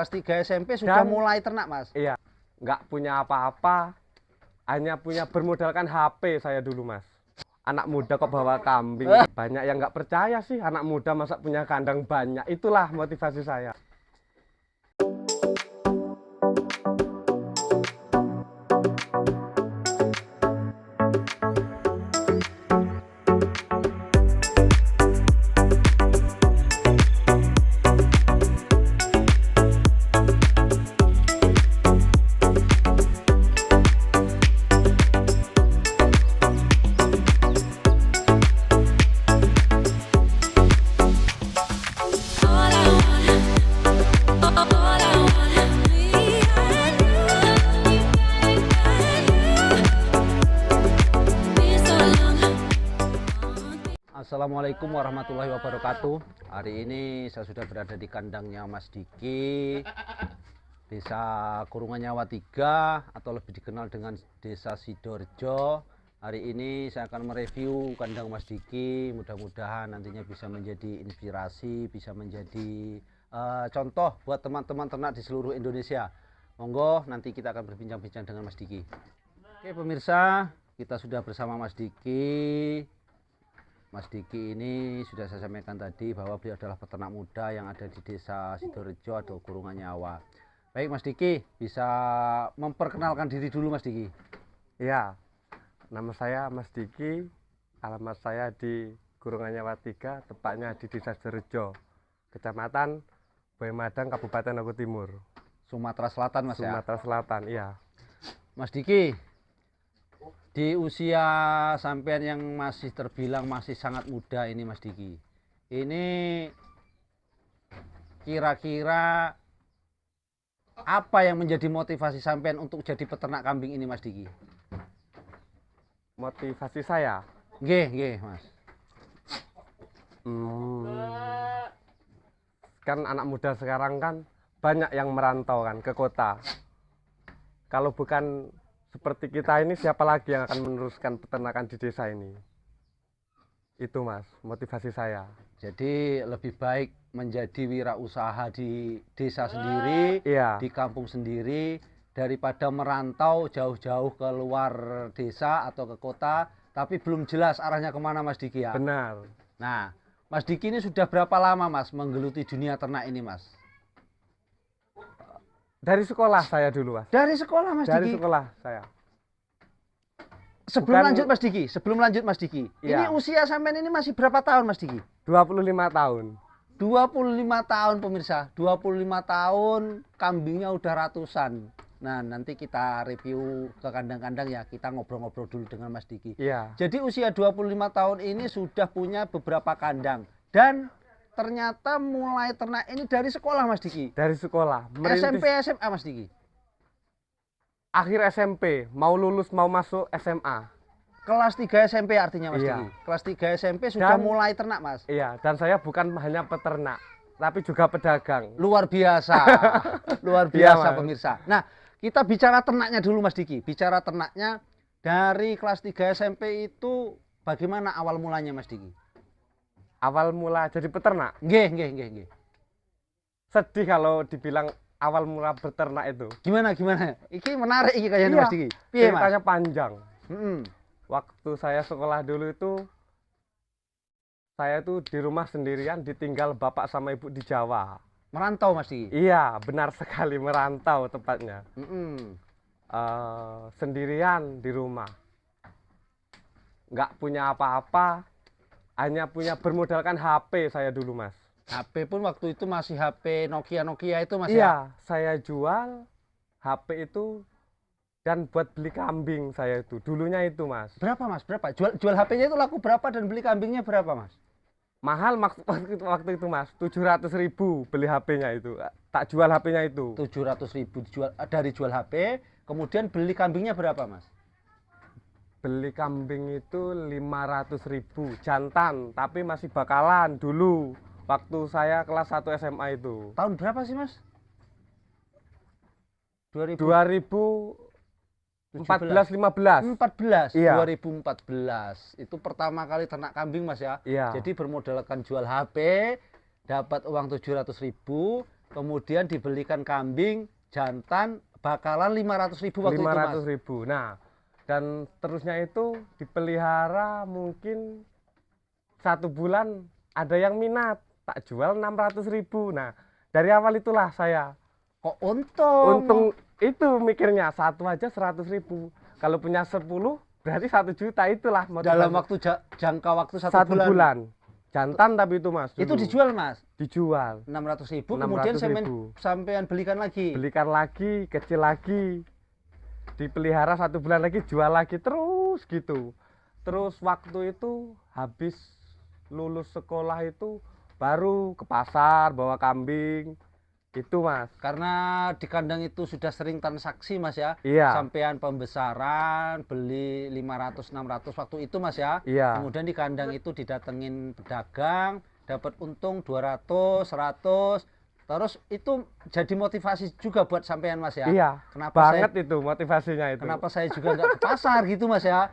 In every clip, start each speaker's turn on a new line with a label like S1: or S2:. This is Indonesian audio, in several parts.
S1: Kelas 3 SMP sudah
S2: Dan
S1: mulai ternak, Mas?
S2: iya, nggak punya apa-apa, hanya punya bermodalkan HP saya dulu, Mas. Anak muda kok bawa kambing, banyak yang nggak percaya sih anak muda masa punya kandang banyak. Itulah motivasi saya.
S1: Assalamualaikum warahmatullahi wabarakatuh. Hari ini saya sudah berada di kandangnya Mas Diki, Desa Kurungan Nyawa 3 atau lebih dikenal dengan Desa Sidorejo. Hari ini saya akan mereview kandang Mas Diki. Mudah-mudahan nantinya bisa menjadi inspirasi, bisa menjadi contoh buat teman-teman ternak di seluruh Indonesia. Monggo nanti kita akan berbincang-bincang dengan Mas Diki. Oke pemirsa, kita sudah bersama Mas Diki. Mas Diki ini sudah saya sampaikan tadi bahwa beliau adalah peternak muda yang ada di Desa Sidorejo atau Kurungan Nyawa. Baik Mas Diki, bisa memperkenalkan diri dulu Mas Diki?
S2: Iya, nama saya Mas Diki, alamat saya di Kurungan Nyawa 3, tepatnya di Desa Sidorejo, Kecamatan Boyamadang, Kabupaten Lombok Timur,
S1: Sumatera Selatan Mas ya?
S2: Sumatera Selatan, iya.
S1: Mas Diki, di usia sampean yang masih terbilang masih sangat muda ini Mas Diki, ini kira-kira apa yang menjadi motivasi sampean untuk jadi peternak kambing ini Mas Diki?
S2: Motivasi saya?
S1: Nggih Mas.
S2: Kan anak muda sekarang kan banyak yang merantau kan ke kota. Kalau bukan seperti kita ini, siapa lagi yang akan meneruskan peternakan di desa ini? Itu Mas, motivasi saya.
S1: Jadi lebih baik menjadi wirausaha di desa sendiri,
S2: Iya.
S1: di kampung sendiri, daripada merantau jauh-jauh ke luar desa atau ke kota, tapi belum jelas arahnya kemana Mas Diki ya?
S2: Benar.
S1: Nah, Mas Diki ini sudah berapa lama Mas menggeluti dunia ternak ini Mas?
S2: Dari sekolah saya dulu Mas.
S1: Dari sekolah Mas
S2: Dari
S1: Diki?
S2: sekolah saya.
S1: Sebelum lanjut Mas Diki, ini
S2: Iya.
S1: usia sampean ini masih berapa tahun Mas Diki?
S2: 25 tahun.
S1: 25 tahun pemirsa, 25 tahun kambingnya udah ratusan. Nah nanti kita review ke kandang-kandang ya, kita ngobrol-ngobrol dulu dengan Mas Diki.
S2: Iya.
S1: Jadi usia 25 tahun ini sudah punya beberapa kandang. Dan ternyata mulai ternak ini dari sekolah Mas Diki?
S2: Dari sekolah.
S1: SMP, SMA Mas Diki?
S2: Akhir SMP, mau lulus mau masuk SMA.
S1: Kelas 3 SMP artinya Mas
S2: Iya.
S1: Diki? Kelas 3 SMP sudah
S2: Dan
S1: mulai ternak Mas?
S2: Iya, dan saya bukan hanya peternak, tapi juga pedagang.
S1: Luar biasa, luar
S2: Iya,
S1: biasa
S2: Mas.
S1: pemirsa. Nah, kita bicara ternaknya dulu Mas Diki. Bicara ternaknya dari kelas 3 SMP itu bagaimana awal mulanya Mas Diki?
S2: Awal mula jadi peternak.
S1: Nggih.
S2: Sedih kalau dibilang awal mula beternak itu.
S1: Gimana? Iki menarik iki kayaknya
S2: Iya,
S1: Mas Diki. Piye Mas?
S2: ceritanya panjang.
S1: Mm-mm.
S2: Waktu saya sekolah dulu itu, saya tuh di rumah sendirian, ditinggal bapak sama ibu di Jawa.
S1: Merantau Mas Diki?
S2: Iya, benar sekali, merantau tepatnya.
S1: Mm-mm.
S2: Sendirian di rumah. Nggak punya apa-apa, hanya punya bermodalkan HP saya dulu Mas.
S1: HP pun waktu itu masih HP Nokia itu Mas ya?
S2: Iya, saya jual HP itu dan buat beli kambing saya itu. Dulunya itu Mas.
S1: Berapa Mas? Berapa? Jual HP-nya itu laku berapa dan beli kambingnya berapa Mas?
S2: Mahal waktu itu Mas, 700.000 beli HP-nya itu. Tak jual HP-nya itu.
S1: 700.000 dari jual HP, kemudian beli kambingnya berapa Mas?
S2: Beli kambing itu 500.000 jantan, tapi masih bakalan dulu. Waktu saya kelas 1 SMA itu.
S1: Tahun berapa sih Mas?
S2: 2014-15.
S1: 14.
S2: Iya.
S1: 2014. Itu pertama kali ternak kambing Mas ya?
S2: Iya.
S1: Jadi bermodalkan jual HP, dapat uang 700.000, kemudian dibelikan kambing jantan bakalan 500.000 waktu itu mas.
S2: 500.000. Nah, dan terusnya itu dipelihara mungkin 1 bulan ada yang minat, tak jual 600.000. Nah, dari awal itulah saya
S1: Kok untung?
S2: untung itu mikirnya satu aja 100.000. Kalau punya 10 berarti 1 juta, itulah
S1: Dalam
S2: motivasi.
S1: waktu jangka waktu satu
S2: Satu
S1: bulan.
S2: bulan. Jantan tapi itu mas.
S1: Itu
S2: dulu.
S1: dijual mas.
S2: Dijual.
S1: 600.000 kemudian
S2: 600.000.
S1: sampean belikan lagi.
S2: Belikan lagi, kecil lagi, dipelihara 1 bulan lagi, jual lagi terus gitu. Terus waktu itu habis lulus sekolah itu baru ke pasar bawa kambing itu mas.
S1: Karena di kandang itu sudah sering transaksi mas ya.
S2: Iya.
S1: Sampean pembesaran beli 500-600 waktu itu mas ya.
S2: Iya.
S1: Kemudian di kandang itu didatengin pedagang, dapat untung 200, 100. Terus itu jadi motivasi juga buat sampean mas ya.
S2: Iya.
S1: Kenapa
S2: Banget itu motivasinya itu.
S1: Kenapa saya juga nggak ke pasar gitu mas ya?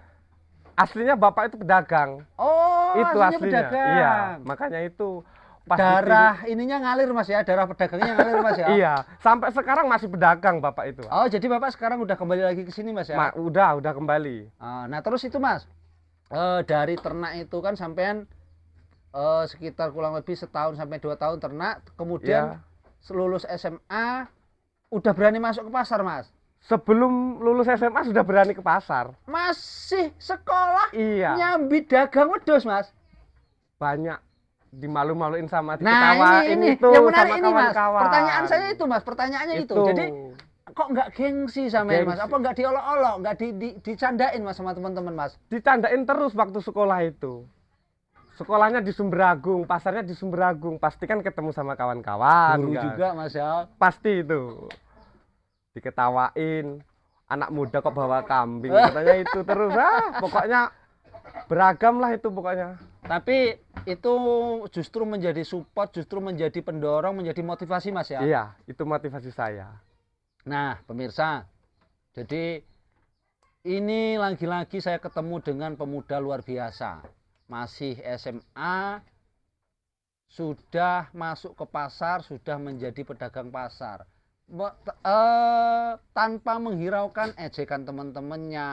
S2: Aslinya bapak itu pedagang.
S1: Oh,
S2: Itu
S1: aslinya
S2: aslinya.
S1: pedagang.
S2: Iya. Makanya itu pas
S1: Darah ininya ngalir mas ya, darah pedagangnya ngalir mas ya.
S2: Iya. Sampai sekarang masih pedagang bapak itu.
S1: Oh, jadi bapak sekarang udah kembali lagi ke sini mas ya?
S2: Udah kembali.
S1: Nah terus itu mas, dari ternak itu kan sampean sekitar kurang lebih 1 sampai 2 tahun ternak, kemudian lulus SMA udah berani masuk ke pasar mas?
S2: Sebelum lulus SMA sudah berani ke pasar.
S1: Masih sekolah?
S2: Iya.
S1: Nyambi dagang wedhus mas?
S2: Banyak dimalu-maluin sama
S1: Nah
S2: diketawain
S1: ini
S2: itu
S1: yang menarik
S2: sama
S1: ini mas,
S2: kawan-kawan.
S1: pertanyaan saya itu mas, pertanyaannya itu. Jadi kok nggak gengsi sama mas? Apa nggak diolok-olok, nggak dicandain mas sama teman-teman mas?
S2: Dicandain terus waktu sekolah itu. Sekolahnya di Sumberagung, pasarnya di Sumberagung, pasti kan ketemu sama kawan-kawan.
S1: Guru
S2: kan?
S1: juga mas ya?
S2: Pasti itu. Diketawain, anak muda kok bawa kambing, katanya itu terus. Pokoknya beragam lah itu pokoknya.
S1: Tapi itu justru menjadi support, justru menjadi pendorong, menjadi motivasi mas ya?
S2: Iya, itu motivasi saya.
S1: Nah pemirsa, jadi ini lagi-lagi saya ketemu dengan pemuda luar biasa. Masih SMA, sudah masuk ke pasar, sudah menjadi pedagang pasar. Tanpa menghiraukan ejekan teman-temannya,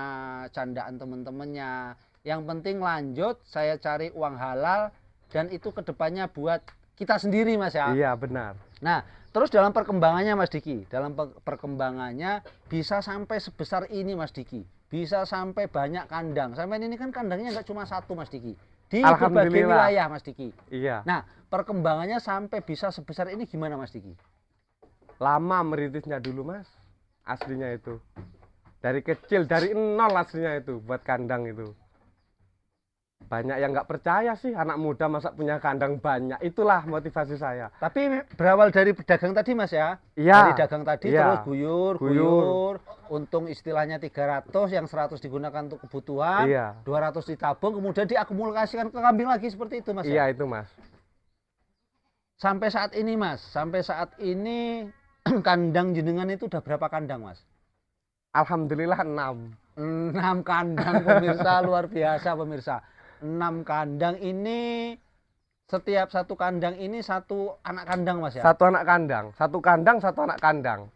S1: candaan teman-temannya. Yang penting lanjut, saya cari uang halal, dan itu kedepannya buat kita sendiri mas ya.
S2: Iya benar.
S1: Nah terus dalam perkembangannya mas Diki, dalam perkembangannya bisa sampai sebesar ini mas Diki, bisa sampai banyak kandang. Sampai ini kan kandangnya nggak cuma satu mas Diki, di berbagai wilayah mas Diki.
S2: Iya.
S1: Nah perkembangannya sampai bisa sebesar ini gimana mas Diki?
S2: Lama merintisnya dulu mas, aslinya itu dari kecil, dari nol aslinya itu buat kandang itu. Banyak yang nggak percaya sih, anak muda masa punya kandang banyak. Itulah motivasi saya.
S1: Tapi berawal dari pedagang tadi mas ya?
S2: Iya.
S1: Dari dagang tadi terus guyur, untung istilahnya 300, yang 100 digunakan untuk kebutuhan, 200 ditabung, kemudian diakumulasikan ke kambing lagi seperti itu mas.
S2: Iya itu mas.
S1: Sampai saat ini mas, sampai saat ini kandang jenengan itu udah berapa kandang mas?
S2: Alhamdulillah 6
S1: kandang pemirsa, luar biasa pemirsa. 6 kandang ini, setiap satu kandang ini satu anak kandang mas ya?
S2: Satu anak kandang, satu kandang, satu anak kandang.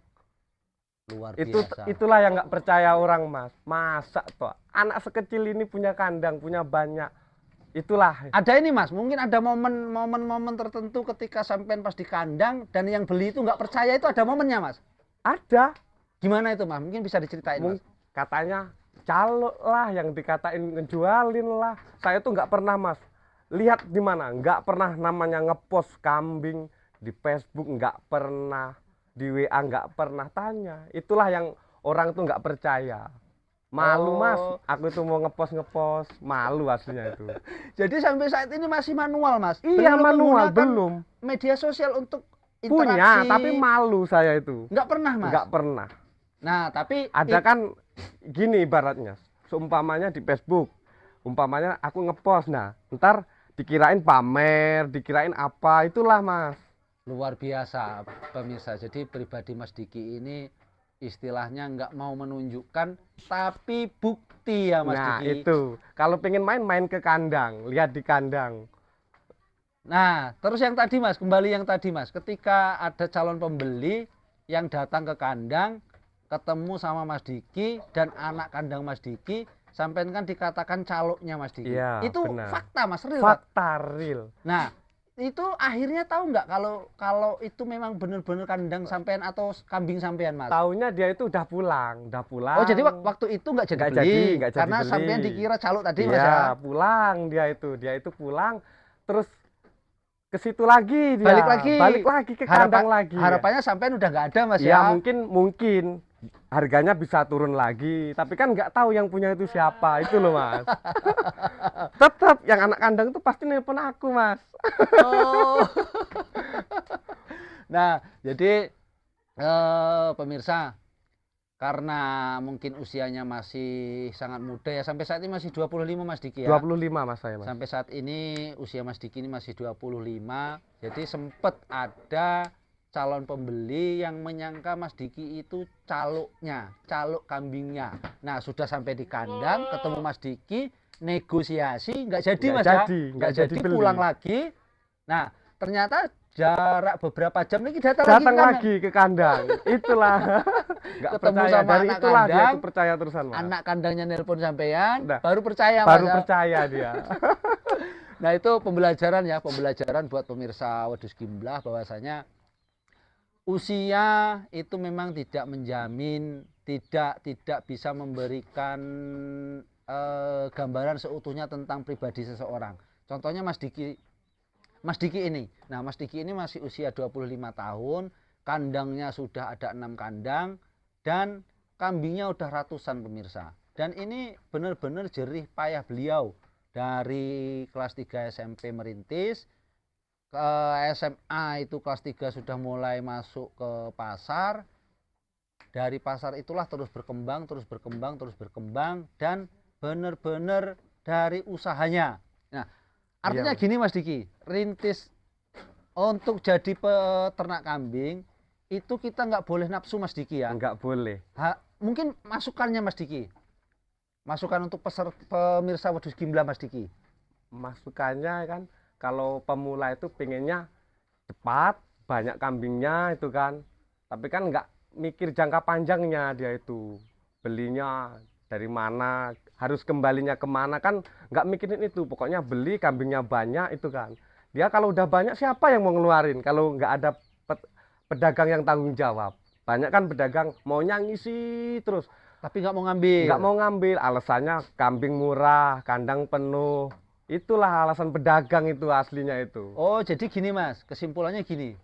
S1: Luar biasa.
S2: Itulah yang nggak percaya orang mas. Masa toh anak sekecil ini punya kandang, punya banyak. Itulah.
S1: Ada ini mas, mungkin ada momen tertentu ketika sampean pas di kandang dan yang beli itu nggak percaya, itu ada momennya mas?
S2: Ada.
S1: Gimana itu mas? Mungkin bisa diceritain mas?
S2: Katanya calo lah, yang dikatain ngejualin lah. Saya tuh nggak pernah mas. Lihat di mana? Nggak pernah namanya ngepost kambing di Facebook, nggak pernah di WA, nggak pernah tanya. Itulah yang orang tuh nggak percaya. Malu mas, aku tuh mau ngepost, malu aslinya itu.
S1: Jadi sampai saat ini masih manual mas?
S2: Iya manual, belum.
S1: Media sosial untuk interaksi?
S2: Punya, tapi malu saya itu.
S1: Nggak pernah mas?
S2: Nggak pernah.
S1: Nah tapi
S2: ada kan gini ibaratnya, seumpamanya di Facebook, umpamanya aku ngepost, nah ntar dikirain pamer, dikirain apa, itulah mas.
S1: Luar biasa pemirsa, jadi pribadi Mas Diki ini istilahnya nggak mau menunjukkan tapi bukti ya Mas
S2: Nah
S1: Diki.
S2: itu kalau pengen main ke kandang, lihat di kandang,
S1: Nah, terus yang tadi Mas, kembali yang tadi Mas, ketika ada calon pembeli yang datang ke kandang, ketemu sama Mas Diki dan anak kandang Mas Diki, sampean kan dikatakan caluknya Mas Diki.
S2: Iya,
S1: Itu
S2: benar.
S1: fakta Mas, real Pak.
S2: Fakta real.
S1: Nah, itu akhirnya tahu nggak kalau itu memang benar-benar kandang sampean atau kambing sampean Mas?
S2: Taunya dia itu udah pulang,
S1: Oh, jadi waktu itu nggak jadi
S2: Nggak
S1: beli,
S2: nggak jadi
S1: karena
S2: beli.
S1: sampean dikira caluk tadi Mas
S2: Iya,
S1: ya?
S2: pulang dia itu pulang, terus ke situ lagi dia,
S1: Balik lagi
S2: ke kandang lagi.
S1: Harapannya sampean udah nggak ada Mas
S2: Ya
S1: ya?
S2: mungkin harganya bisa turun lagi, tapi kan nggak tahu yang punya itu siapa, itu loh Mas. Tetap yang anak kandang itu pasti nelpon aku Mas.
S1: Oh. Nah, jadi pemirsa, karena mungkin usianya masih sangat muda ya, sampai saat ini masih 25 Mas Diki ya.
S2: 25 Mas saya Mas.
S1: Sampai saat ini usia Mas Diki ini masih 25. Jadi sempat ada calon pembeli yang menyangka Mas Diki itu caluknya, caluk kambingnya. Nah, sudah sampai di kandang, ketemu Mas Diki, negosiasi, nggak jadi Mas ya. Nggak jadi
S2: beli.
S1: pulang lagi. Nah, ternyata jarak beberapa jam lagi datang
S2: lagi ke kandang. Itulah. Nggak
S1: ketemu
S2: percaya.
S1: sama
S2: Dari
S1: anak
S2: itulah
S1: kandang,
S2: dia itu percaya terusan Mas.
S1: anak kandangnya nelpon sampean,
S2: Nah,
S1: baru percaya
S2: baru
S1: Mas.
S2: percaya dia.
S1: Nah, itu pembelajaran ya, pembelajaran buat pemirsa Wedhus Gimblah bahwasanya usia itu memang tidak menjamin, tidak bisa memberikan gambaran seutuhnya tentang pribadi seseorang. Contohnya Mas Diki ini. Nah, Mas Diki ini masih usia 25 tahun, kandangnya sudah ada 6 kandang dan kambingnya udah ratusan pemirsa. Dan ini benar-benar jerih payah beliau dari kelas 3 SMP merintis ke SMA, itu kelas 3 sudah mulai masuk ke pasar. Dari pasar itulah terus berkembang dan benar-benar dari usahanya. Nah, artinya gini Mas Diki, rintis untuk jadi peternak kambing itu kita nggak boleh nafsu Mas Diki ya.
S2: Nggak boleh.
S1: Mungkin masukannya Mas Diki, masukan untuk pemirsa Wedhus Gimblah Mas Diki.
S2: Masukannya kan kalau pemula itu pengennya cepat, banyak kambingnya itu kan. Tapi kan nggak mikir jangka panjangnya dia itu. Belinya dari mana, harus kembalinya kemana kan nggak mikirin itu. Pokoknya beli kambingnya banyak itu kan. Dia kalau udah banyak siapa yang mau ngeluarin kalau nggak ada pedagang yang tanggung jawab. Banyak kan pedagang maunya ngisi terus.
S1: Tapi nggak mau ngambil.
S2: Nggak mau ngambil, alasannya kambing murah, kandang penuh. Itulah alasan pedagang itu aslinya itu.
S1: Oh, jadi gini Mas, kesimpulannya gini.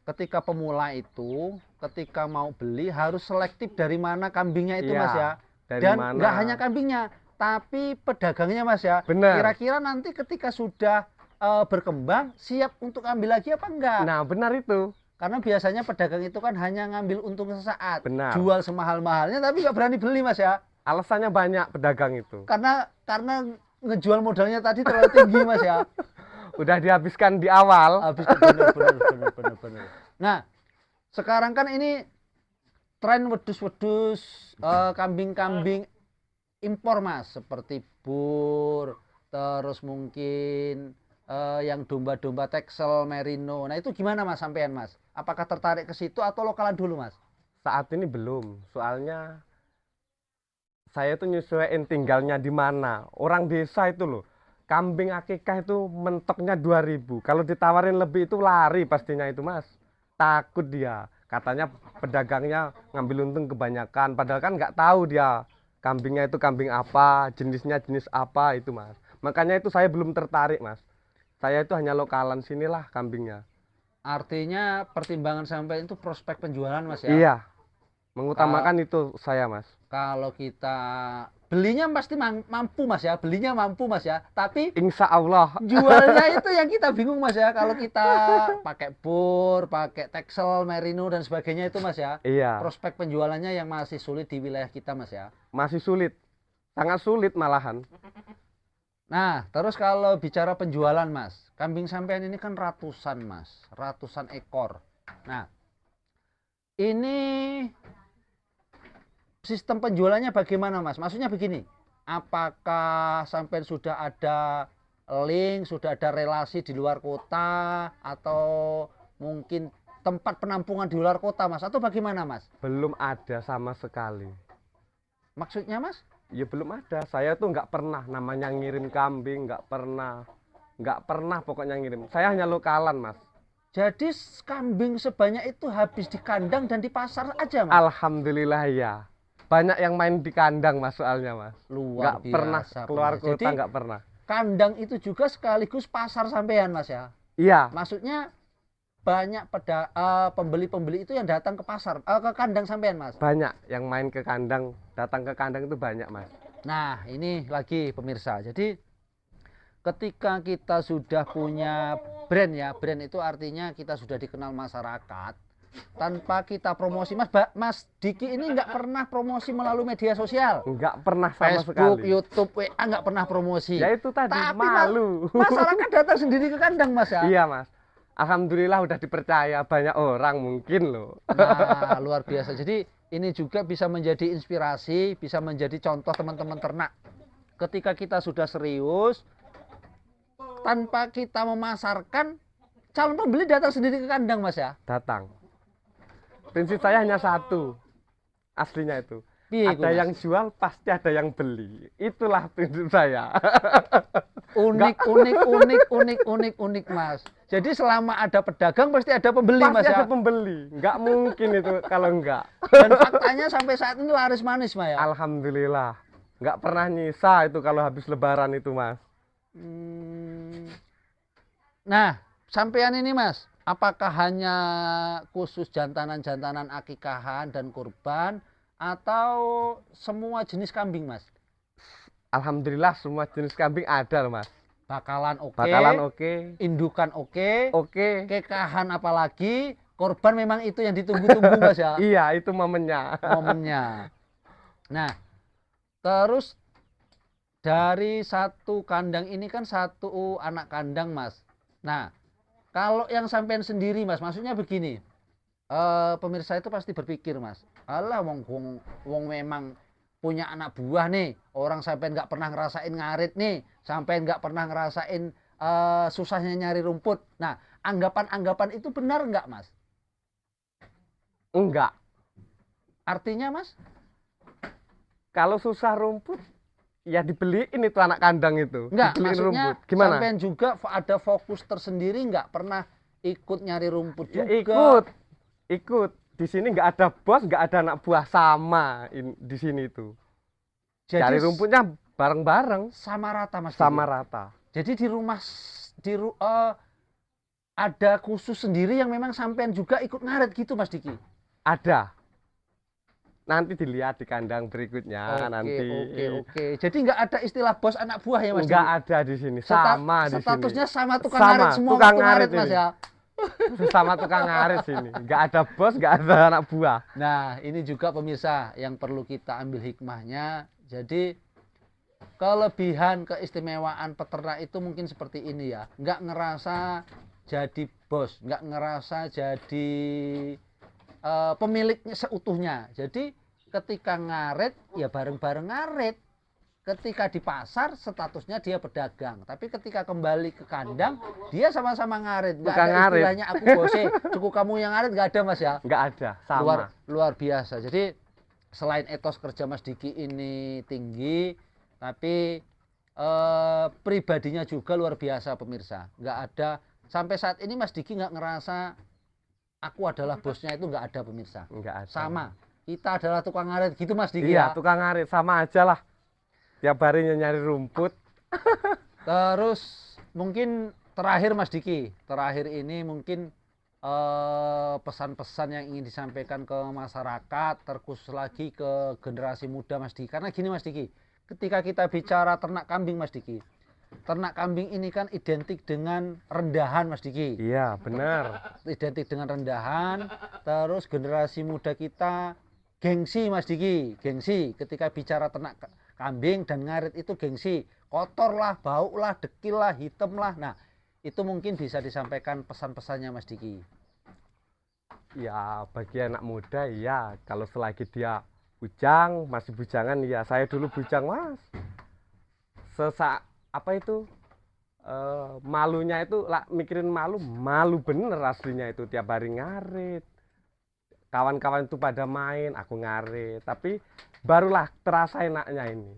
S1: Ketika pemula itu, ketika mau beli harus selektif dari mana kambingnya itu Mas ya. Dan nggak hanya kambingnya, tapi pedagangnya Mas ya.
S2: Benar.
S1: Kira-kira nanti ketika sudah berkembang, siap untuk ambil lagi apa enggak?
S2: Nah, benar itu.
S1: Karena biasanya pedagang itu kan hanya ngambil untung sesaat.
S2: Benar.
S1: Jual semahal-mahalnya tapi nggak berani beli Mas ya.
S2: Alasannya banyak pedagang itu.
S1: Karena ngejual modalnya tadi terlalu tinggi Mas ya.
S2: Udah dihabiskan di awal.
S1: Bener. Nah, sekarang kan ini tren wedhus-wedhus kambing-kambing impor Mas, seperti bur, terus mungkin yang domba-domba Texel, Merino. Nah, itu gimana Mas sampean Mas? Apakah tertarik ke situ atau lokalan dulu Mas?
S2: Saat ini belum, soalnya saya tuh nyesuaiin tinggalnya di mana. Orang desa itu loh, kambing akikah itu mentoknya 2.000. Kalau ditawarin lebih itu lari pastinya itu Mas. Takut dia. Katanya pedagangnya ngambil untung kebanyakan. Padahal kan nggak tahu dia kambingnya itu kambing apa, jenisnya jenis apa itu Mas. Makanya itu saya belum tertarik Mas. Saya itu hanya lokalan sinilah kambingnya.
S1: Artinya pertimbangan sampai itu prospek penjualan Mas ya?
S2: Iya. Mengutamakan itu saya Mas.
S1: Kalau kita belinya pasti mampu Mas ya, belinya mampu Mas ya, tapi
S2: insya Allah
S1: jualnya itu yang kita bingung Mas ya. Kalau kita pakai bur, pakai Texel, Merino dan sebagainya itu Mas ya.
S2: Iya.
S1: Prospek penjualannya yang masih sulit di wilayah kita Mas ya.
S2: Masih sulit, sangat sulit malahan.
S1: Nah, terus kalau bicara penjualan Mas, kambing sampean ini kan ratusan Mas, ratusan ekor. Nah, ini sistem penjualannya bagaimana Mas? Maksudnya begini, apakah sampean sudah ada link, sudah ada relasi di luar kota, atau mungkin tempat penampungan di luar kota, Mas? Atau bagaimana, Mas?
S2: Belum ada sama sekali.
S1: Maksudnya, Mas?
S2: Ya belum ada. Saya tuh nggak pernah namanya ngirim kambing, nggak pernah pokoknya ngirim. Saya hanya lokalan, Mas.
S1: Jadi kambing sebanyak itu habis di kandang dan di pasar aja, Mas?
S2: Alhamdulillah ya. Banyak yang main di kandang, Mas, soalnya, Mas.
S1: Luar
S2: Nggak pernah
S1: biasa,
S2: keluar
S1: pemirsa.
S2: kota,
S1: Jadi
S2: nggak pernah.
S1: kandang itu juga sekaligus pasar sampean, Mas ya?
S2: Iya,
S1: Maksudnya banyak pembeli-pembeli itu yang datang ke pasar, ke kandang sampean, Mas?
S2: banyak yang main ke kandang, datang ke kandang itu banyak, Mas.
S1: Nah, ini lagi pemirsa. Jadi ketika kita sudah punya brand ya, brand itu artinya kita sudah dikenal masyarakat. Tanpa kita promosi, Mas Diki ini nggak pernah promosi melalui media sosial.
S2: Nggak pernah sama
S1: Facebook,
S2: sekali.
S1: YouTube, WA nggak pernah promosi.
S2: Ya itu tadi,
S1: Tapi
S2: malu.
S1: masyarakat datang sendiri ke kandang, Mas ya.
S2: Iya, Mas. Alhamdulillah udah dipercaya banyak orang mungkin loh.
S1: Nah, luar biasa. Jadi ini juga bisa menjadi inspirasi, bisa menjadi contoh teman-teman ternak. Ketika kita sudah serius, tanpa kita memasarkan, calon pembeli datang sendiri ke kandang, Mas ya.
S2: Datang. Prinsip saya hanya satu, aslinya itu.
S1: Piye iku,
S2: Ada
S1: Mas?
S2: yang jual, pasti ada yang beli. Itulah prinsip saya.
S1: Unik, Mas. Jadi selama ada pedagang pasti ada pembeli,
S2: Pasti
S1: Mas ya.
S2: ada pembeli. Nggak mungkin itu kalau enggak.
S1: Dan faktanya sampai saat ini laris manis, Mas ya.
S2: Alhamdulillah. Nggak pernah nyisa itu kalau habis lebaran itu, Mas.
S1: Nah, sampean ini, Mas, apakah hanya khusus jantanan-jantanan akikahan dan kurban atau semua jenis kambing, Mas?
S2: Alhamdulillah semua jenis kambing ada loh, Mas.
S1: Bakalan oke,
S2: Bakalan oke.
S1: indukan oke,
S2: Oke.
S1: kekahan apalagi, korban memang itu yang ditunggu-tunggu, Mas ya.
S2: Iya, itu momennya.
S1: Momennya. Nah, terus dari satu kandang ini kan satu anak kandang, Mas. Nah, kalau yang sampean sendiri, Mas, maksudnya begini, pemirsa itu pasti berpikir, Mas, alah wong memang punya anak buah nih, orang sampean nggak pernah ngerasain ngarit nih, sampean nggak pernah ngerasain susahnya nyari rumput. Nah, anggapan-anggapan itu benar nggak, Mas?
S2: Enggak.
S1: Artinya, Mas?
S2: Kalau susah rumput, ya dibeliin itu anak kandang itu.
S1: Enggak,
S2: Dibeliin
S1: maksudnya
S2: rumput. Gimana?
S1: sampean juga ada fokus tersendiri, nggak pernah ikut nyari rumput
S2: Ya,
S1: juga.
S2: ikut. Di sini nggak ada bos, nggak ada anak buah sama di sini itu.
S1: Jadi
S2: Cari rumputnya bareng-bareng,
S1: sama rata, Mas.
S2: sama
S1: Diki?
S2: rata.
S1: Jadi di rumah ada khusus sendiri yang memang sampean juga ikut ngaret gitu, Mas Diki.
S2: Ada. Nanti dilihat di kandang berikutnya nanti.
S1: Oke. Jadi nggak ada istilah bos anak buah ya, Mas
S2: Nggak
S1: Diki?
S2: ada di sini, sama di sini.
S1: Statusnya sama tukang
S2: Sama,
S1: ngaret semua
S2: tukang
S1: waktu ngaret,
S2: ngaret
S1: Mas
S2: ini.
S1: ya.
S2: Sama tukang ngarit sini. Nggak ada bos, nggak ada anak buah.
S1: Nah, ini juga pemirsa yang perlu kita ambil hikmahnya. Jadi kelebihan keistimewaan peternak itu mungkin seperti ini ya. Nggak ngerasa jadi bos, nggak ngerasa jadi pemiliknya seutuhnya. Jadi ketika ngaret ya bareng-bareng ngaret. Ketika di pasar statusnya dia pedagang, tapi ketika kembali ke kandang dia sama-sama ngarit. Nggak
S2: Tukang
S1: ada
S2: ngarit.
S1: istilahnya aku bose, cukup kamu yang ngarit, nggak ada, Mas ya.
S2: Nggak ada, sama.
S1: Luar biasa. Jadi selain etos kerja Mas Diki ini tinggi, tapi pribadinya juga luar biasa, pemirsa. Nggak ada sampai saat ini Mas Diki nggak ngerasa aku adalah bosnya, itu nggak ada, pemirsa.
S2: Nggak ada.
S1: Sama, kita adalah tukang ngarit gitu, Mas Diki.
S2: Iya,
S1: Ya.
S2: tukang ngarit sama aja lah. Tiap harinya nyari rumput.
S1: Terus mungkin terakhir, Mas Diki, terakhir ini mungkin pesan-pesan yang ingin disampaikan ke masyarakat, terkhusus lagi ke generasi muda, Mas Diki. Karena gini, Mas Diki, ketika kita bicara ternak kambing, Mas Diki, ternak kambing ini kan identik dengan rendahan, Mas Diki.
S2: Iya, benar.
S1: Identik dengan rendahan. Terus generasi muda kita gengsi, Mas Diki, gengsi. Ketika bicara ternak kambing dan ngarit itu gengsi, kotor lah, bau lah, dekil lah, hitam lah. Nah, itu mungkin bisa disampaikan pesan-pesannya, Mas Diki.
S2: Ya, bagi anak muda ya, kalau selagi dia bujang, masih bujangan ya. Saya dulu bujang, Mas. Apa itu? malunya itu lah, mikirin malu bener aslinya itu, tiap hari ngarit, kawan-kawan itu pada main, aku ngarit, tapi barulah terasa enaknya ini.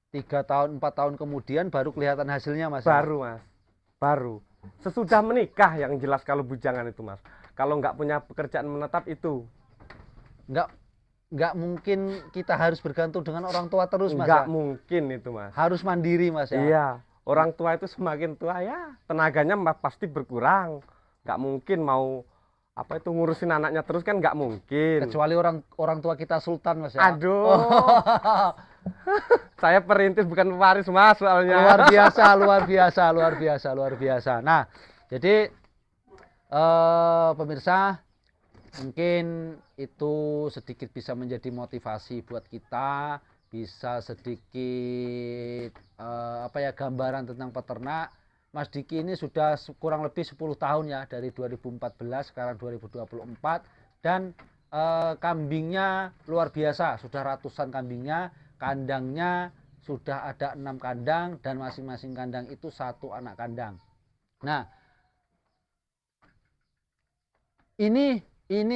S1: 3 tahun 4 tahun kemudian baru kelihatan hasilnya Mas ya?
S2: Baru Mas, baru sesudah menikah yang jelas. Kalau bujangan itu Mas, kalau nggak punya pekerjaan menetap itu
S1: nggak nggak mungkin kita harus bergantung dengan orang tua terus Mas
S2: nggak
S1: ya?
S2: mungkin itu Mas.
S1: Harus mandiri Mas ya?
S2: Iya, orang tua itu semakin tua ya tenaganya pasti berkurang. Nggak mungkin mau apa itu ngurusin anaknya terus, kan nggak mungkin.
S1: Kecuali orang tua kita sultan Mas ya?
S2: Aduh, saya perintis bukan pewaris Mas soalnya.
S1: Luar biasa, luar biasa, luar biasa, luar biasa. Nah, jadi pemirsa, mungkin itu sedikit bisa menjadi motivasi buat kita, bisa sedikit gambaran tentang peternak. Mas Diki ini sudah kurang lebih 10 tahun ya, dari 2014 sekarang 2024, dan kambingnya luar biasa, sudah ratusan kambingnya, kandangnya sudah ada 6 kandang, dan masing-masing kandang itu 1 anak kandang. Nah, ini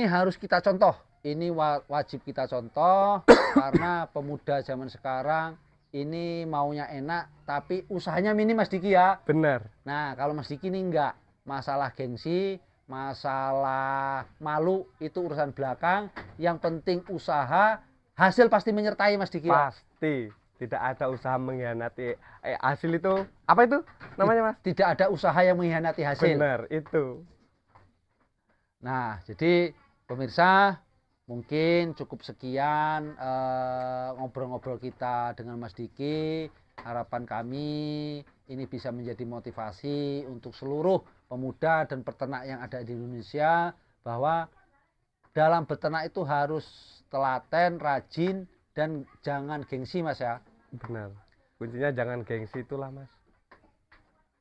S1: harus kita contoh, ini wajib kita contoh karena pemuda zaman sekarang ini maunya enak tapi usahanya minim Mas Diki ya.
S2: Bener.
S1: Nah, kalau Mas Diki ini enggak, masalah gengsi, masalah malu itu urusan belakang, yang penting usaha, hasil pasti menyertai Mas Diki ya?
S2: Pasti tidak ada usaha mengkhianati hasil itu. Apa itu namanya Mas?
S1: Tidak ada usaha yang mengkhianati hasil.
S2: Bener itu.
S1: Nah, jadi pemirsa, mungkin cukup sekian ngobrol-ngobrol kita dengan Mas Diki. Harapan kami ini bisa menjadi motivasi untuk seluruh pemuda dan peternak yang ada di Indonesia, bahwa dalam beternak itu harus telaten, rajin, dan jangan gengsi Mas ya.
S2: Benar. Kuncinya jangan gengsi itulah Mas.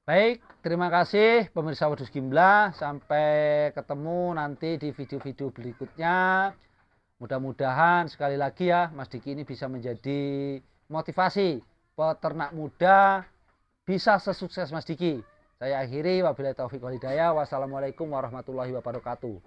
S1: Baik, terima kasih pemirsa Wedus Gimblah. Sampai ketemu nanti di video-video berikutnya. Mudah-mudahan sekali lagi ya, Mas Diki ini bisa menjadi motivasi peternak muda bisa sesukses Mas Diki. Saya akhiri, wabillahi taufiq wal hidayah. Wassalamualaikum warahmatullahi wabarakatuh.